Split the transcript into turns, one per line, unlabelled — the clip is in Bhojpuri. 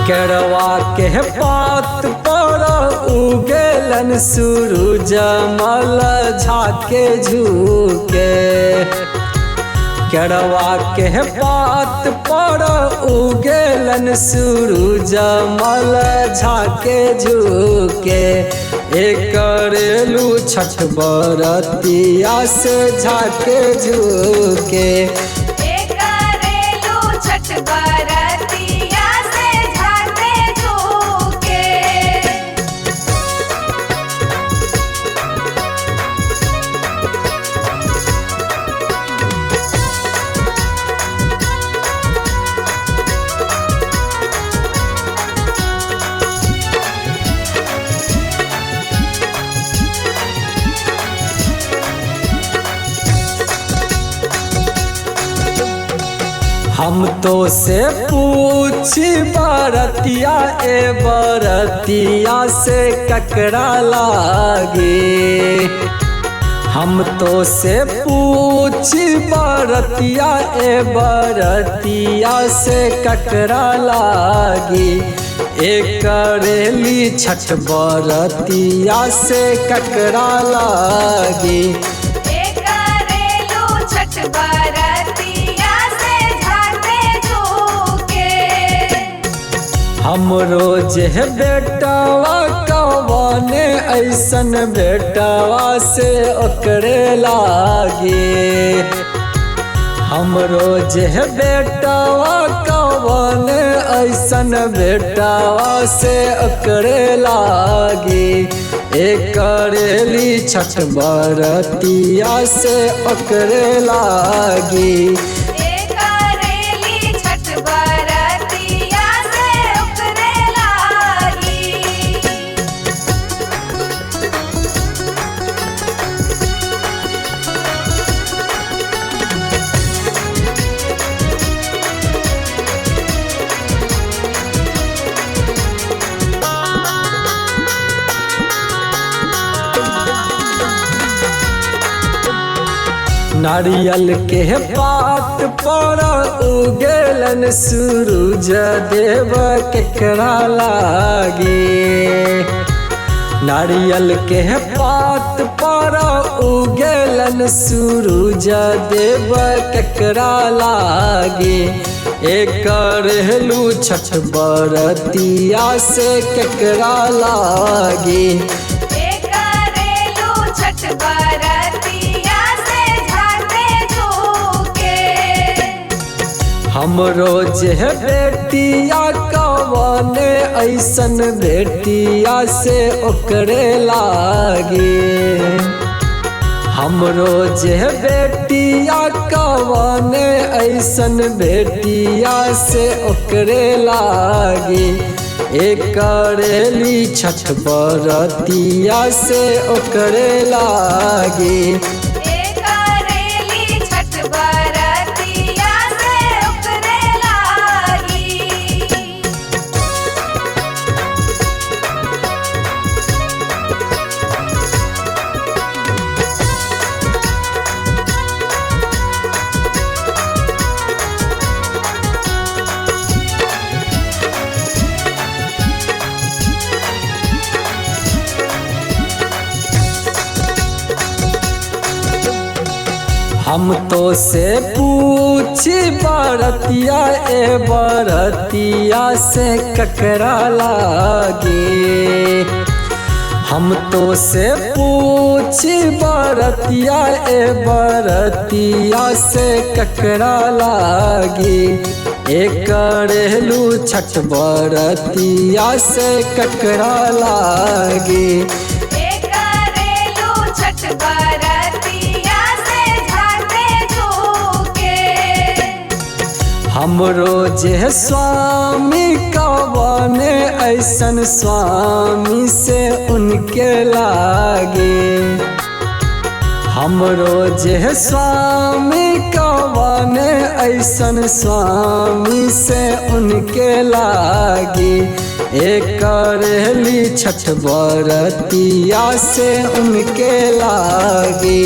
केरवा के पात पर उगेलन सूरज मल झाके झुके। केरवा के पात पर उगेलन सूरज मल झाके झुके। करेलू छठ बरतिया से झाके झुके। हम तो से पूछी बरतिया ए बरतिया से ककरा लागे। हम तो से पूछी बरतिया ए बरतिया से ककरा लागे। करेली छठ बरतिया से ककरा लागे। हमरो जे बेटवा कवने ऐसन बेटवा से ओकरे लागे। हमरो जे बेटवा कवने ऐसन बेटवा से ओकरे लागे। करेली छठ बरतिया से ओकरे लागे। नारियल के पात पर उगेलन सूरज देव केकरा लागे। नारियल के पात पर उगेलन सूरज देव केकरा लागे। करेलू छठ बरतिया से केकरा लागे। हमरो जे बेटिया कवने ऐसन बेटिया से ओकरे लागे। हमरो जे बेटिया कवने ऐसन बेटिया से ओकरे लागे। करेली छठ बरतिया से ओकरे लागे। हम तो से पूछी बरतिया ए बरतिया से ककरा लागे। हम तो से पूछी बरतिया ए बरतिया से ककरा लागे। करेलू छठ बरतिया से ककरा लागे। हमरो जे स्वामी कवने ऐसन स्वामी से उनके लागे। हमरो जे स्वामी कवने ऐसन स्वामी से उनके लागे। करेली छठ बरतिया से उनके लागे।